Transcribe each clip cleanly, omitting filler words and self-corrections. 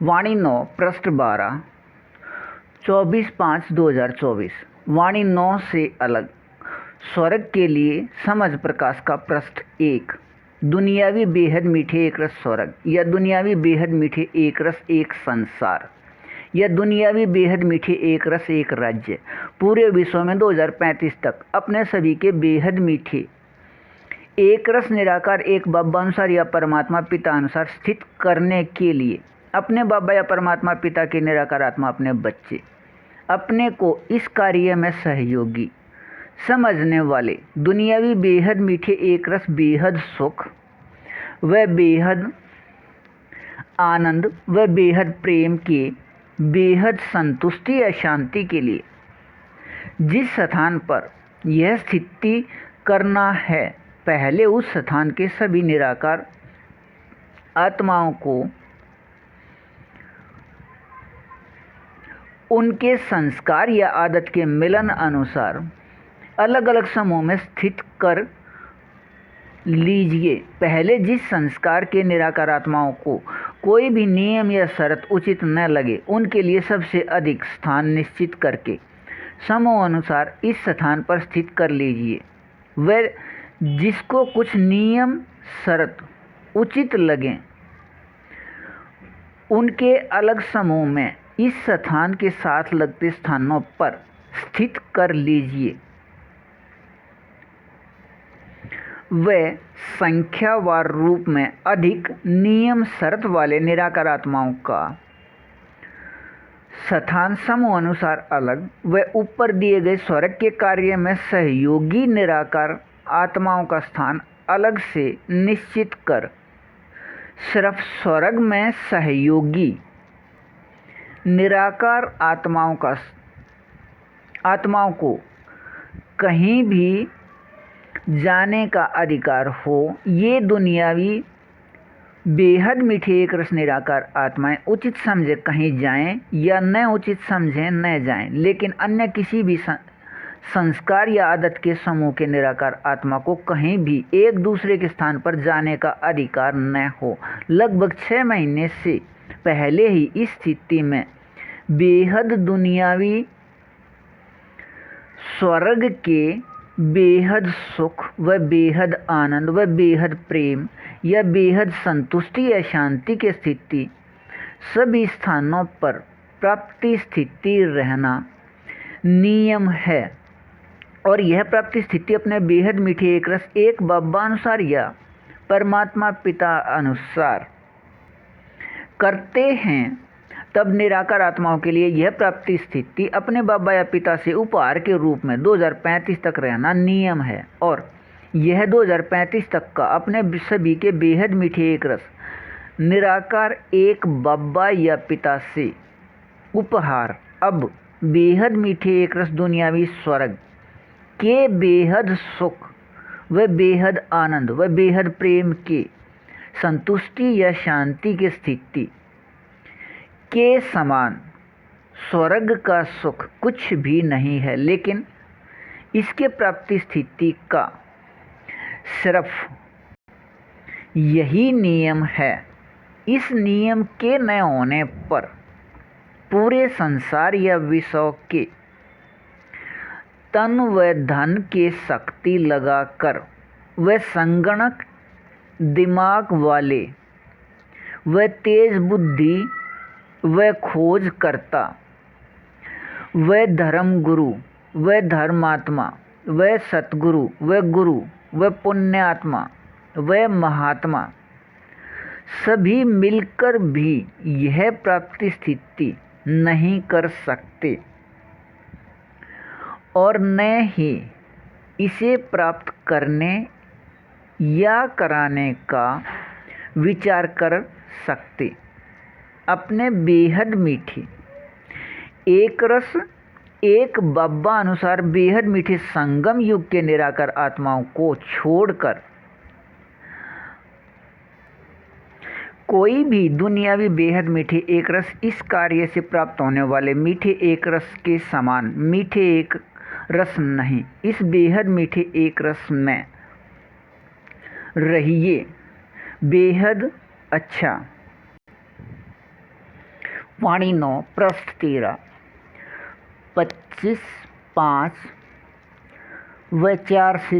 वाणी 9 पृष्ठ 12 24/5/2024। वाणी 9 से अलग स्वर्ग के लिए समझ प्रकाश का पृष्ठ 1। दुनियावी बेहद मीठे एक रस स्वर्ग, या दुनियावी बेहद मीठे एक रस एक संसार, या दुनियावी बेहद मीठे एक रस एक राज्य पूरे विश्व में 2035 तक अपने सभी के बेहद मीठे एक रस निराकार एक बाबा अनुसार या परमात्मा पिता अनुसार स्थित करने के लिए अपने बाबा या परमात्मा पिता के निराकार आत्मा अपने बच्चे अपने को इस कार्य में सहयोगी समझने वाले दुनियावी बेहद मीठे एक रस बेहद सुख व बेहद आनंद व बेहद प्रेम के बेहद संतुष्टि या शांति के लिए जिस स्थान पर यह स्थिति करना है, पहले उस स्थान के सभी निराकार आत्माओं को उनके संस्कार या आदत के मिलन अनुसार अलग अलग समूह में स्थित कर लीजिए। पहले जिस संस्कार के निराकार आत्माओं को कोई भी नियम या शर्त उचित न लगे, उनके लिए सबसे अधिक स्थान निश्चित करके समूह अनुसार इस स्थान पर स्थित कर लीजिए। वह जिसको कुछ नियम शर्त उचित लगें, उनके अलग समूह में इस स्थान के साथ लगते स्थानों पर स्थित कर लीजिए। वे संख्यावार रूप में अधिक नियम शर्त वाले निराकार आत्माओं का स्थान समूह अनुसार अलग व ऊपर दिए गए स्वर्ग के कार्य में सहयोगी निराकार आत्माओं का स्थान अलग से निश्चित कर सिर्फ स्वर्ग में सहयोगी निराकार आत्माओं को कहीं भी जाने का अधिकार हो। ये दुनियावी बेहद मीठे एक रस निराकार आत्माएं उचित समझे कहीं जाएं या न उचित समझे न जाएं, लेकिन अन्य किसी भी संस्कार या आदत के समूह के निराकार आत्मा को कहीं भी एक दूसरे के स्थान पर जाने का अधिकार न हो। लगभग 6 महीने से पहले ही इस स्थिति में बेहद दुनियावी स्वर्ग के बेहद सुख व बेहद आनंद व बेहद प्रेम या बेहद संतुष्टि या शांति की स्थिति सभी स्थानों पर प्राप्ति स्थिति रहना नियम है, और यह प्राप्ति स्थिति अपने बेहद मीठे एक रस एक बाबा अनुसार या परमात्मा पिता अनुसार करते हैं। तब निराकार आत्माओं के लिए यह प्राप्ति स्थिति अपने बाबा या पिता से उपहार के रूप में 2035 तक रहना नियम है, और यह 2035 तक का अपने सभी के बेहद मीठे एक रस निराकार एक बाबा या पिता से उपहार अब बेहद मीठे एक रस दुनियावी स्वर्ग के बेहद सुख व बेहद आनंद व बेहद प्रेम के संतुष्टि या शांति की स्थिति के समान स्वर्ग का सुख कुछ भी नहीं है, लेकिन इसके प्राप्ति स्थिति का सिर्फ यही नियम है। इस नियम के न होने पर पूरे संसार या विश्व के तन व धन के शक्ति लगाकर व संगणक दिमाग वाले व तेज बुद्धि व खोज करता व धर्म गुरु व धर्मात्मा व सतगुरु व गुरु व पुण्यात्मा व महात्मा सभी मिलकर भी यह प्राप्ति स्थिति नहीं कर सकते, और न ही इसे प्राप्त करने या कराने का विचार कर सकते। अपने बेहद मीठे एक रस एक बाबा अनुसार बेहद मीठे संगम युग के निराकार आत्माओं को छोड़कर कोई भी दुनियावी बेहद मीठे एक रस इस कार्य से प्राप्त होने वाले मीठे एक रस के समान मीठे एक रस नहीं। इस बेहद मीठे एक रस में रहिए। बेहद अच्छा वाणी 9 पृष्ठ 13 25/5 व 4 से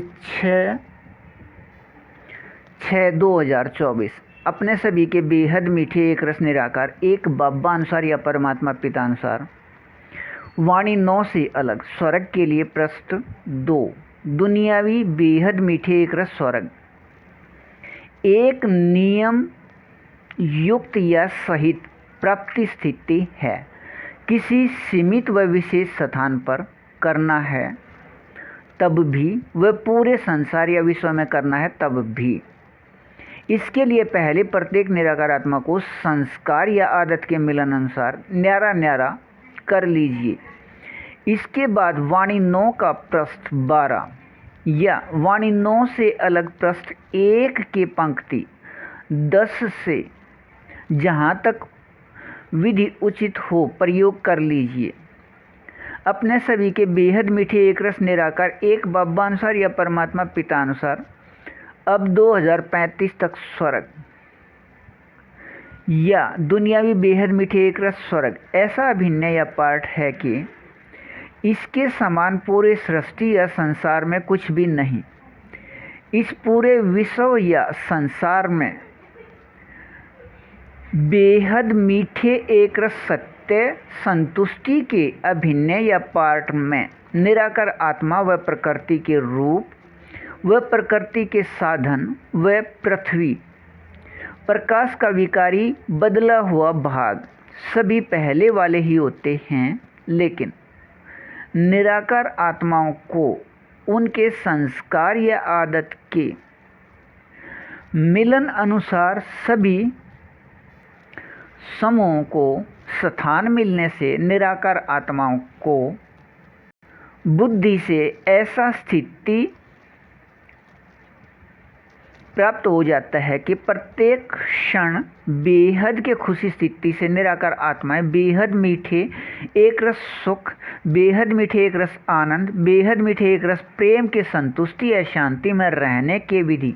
6/6/2024। अपने सभी के बेहद मीठे एक रस निराकार एक बाबा अनुसार या परमात्मा पिता अनुसार। वाणी 9 से अलग स्वर्ग के लिए पृष्ठ 2 दुनियावी बेहद मीठे एक रस स्वर्ग एक नियम युक्त या सहित प्राप्ति स्थिति है। किसी सीमित व विशेष स्थान पर करना है तब भी, वह पूरे संसार या विश्व में करना है तब भी। इसके लिए पहले प्रत्येक निराकार आत्मा को संस्कार या आदत के मिलन अनुसार न्यारा न्यारा कर लीजिए। इसके बाद वाणी 9 का पृष्ठ 12 या वाणी 9 से अलग पृष्ठ 1 के पंक्ति 10 से जहाँ तक विधि उचित हो प्रयोग कर लीजिए। अपने सभी के बेहद मीठे एक रस निराकार एक बाबा अनुसार या परमात्मा पिता अनुसार अब 2035 तक स्वर्ग या दुनियावी बेहद मीठे एक रस स्वर्ग ऐसा अभिन्न या पाठ है कि इसके समान पूरे सृष्टि या संसार में कुछ भी नहीं। इस पूरे विश्व या संसार में बेहद मीठे एक रस सत्य संतुष्टि के अभिन्न या पार्ट में निराकार आत्मा व प्रकृति के रूप व प्रकृति के साधन व पृथ्वी प्रकाश का विकारी बदला हुआ भाग सभी पहले वाले ही होते हैं, लेकिन निराकार आत्माओं को उनके संस्कार या आदत के मिलन अनुसार सभी समूहों को स्थान मिलने से निराकार आत्माओं को बुद्धि से ऐसा स्थिति प्राप्त हो जाता है कि प्रत्येक क्षण बेहद के खुशी स्थिति से निराकार आत्माएं बेहद मीठे एक रस सुख, बेहद मीठे एक रस आनंद, बेहद मीठे एक रस प्रेम के संतुष्टि या शांति में रहने के विधि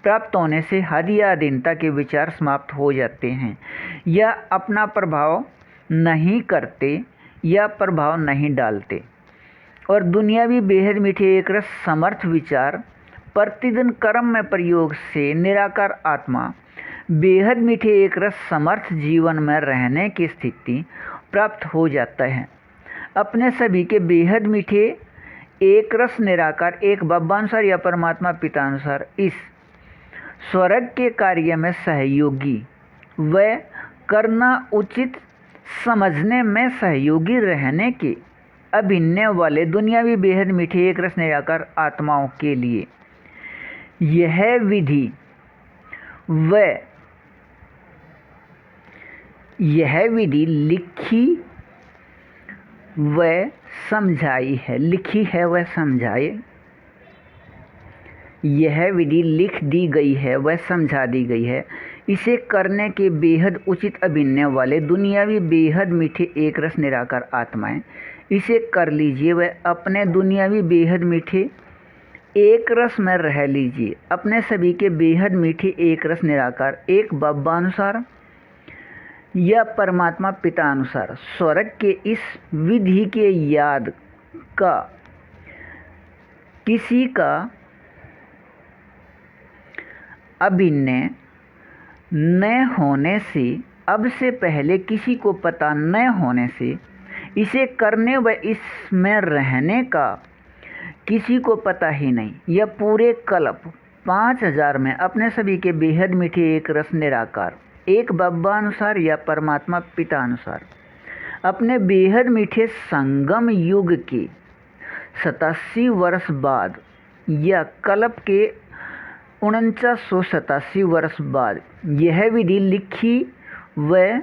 प्राप्त होने से हद या अधीनता के विचार समाप्त हो जाते हैं या अपना प्रभाव नहीं करते या प्रभाव नहीं डालते, और दुनियावी बेहद मीठे एक रस समर्थ विचार प्रतिदिन कर्म में प्रयोग से निराकार आत्मा बेहद मीठे एक रस समर्थ जीवन में रहने की स्थिति प्राप्त हो जाता है। अपने सभी के बेहद मीठे एक रस निराकार एक बाबा अनुसार या परमात्मा पिता अनुसार इस स्वर्ग के कार्य में सहयोगी व करना उचित समझने में सहयोगी रहने के अभिन्न वाले दुनियावी बेहद मीठे एक रस निराकार आत्माओं के लिए यह विधि लिखी व समझाई है। लिखी है व समझाए, यह विधि लिख दी गई है व समझा दी गई है। इसे करने के बेहद उचित अभिन्न वाले दुनियावी बेहद मीठे एक रस निराकार आत्माएं इसे कर लीजिए व अपने दुनियावी बेहद मीठे एक रस में रह लीजिए। अपने सभी के बेहद मीठे एक रस निराकार एक बाबा अनुसार या परमात्मा पिता अनुसार स्वर्ग के इस विधि के याद का किसी का अभिन्न न होने से, अब से पहले किसी को पता न होने से, इसे करने व इसमें रहने का किसी को पता ही नहीं, यह पूरे कल्प 5000 में अपने सभी के बेहद मीठे एक रस निराकार एक बाबा अनुसार या परमात्मा पिता अनुसार अपने बेहद मीठे संगम युग के 87 वर्ष बाद या कल्प के 4987 वर्ष बाद यह विधि लिखी व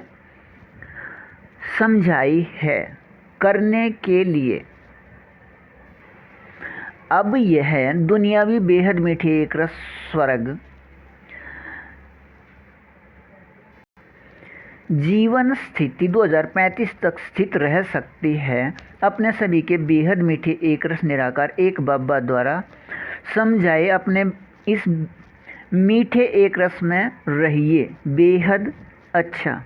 समझाई है करने के लिए। अब यह दुनियावी बेहद मीठे एक रस स्वर्ग जीवन स्थिति 2035 तक स्थित रह सकती है। अपने सभी के बेहद मीठे एक रस निराकार एक बाबा द्वारा समझाए अपने इस मीठे एक रस में रहिए। बेहद अच्छा।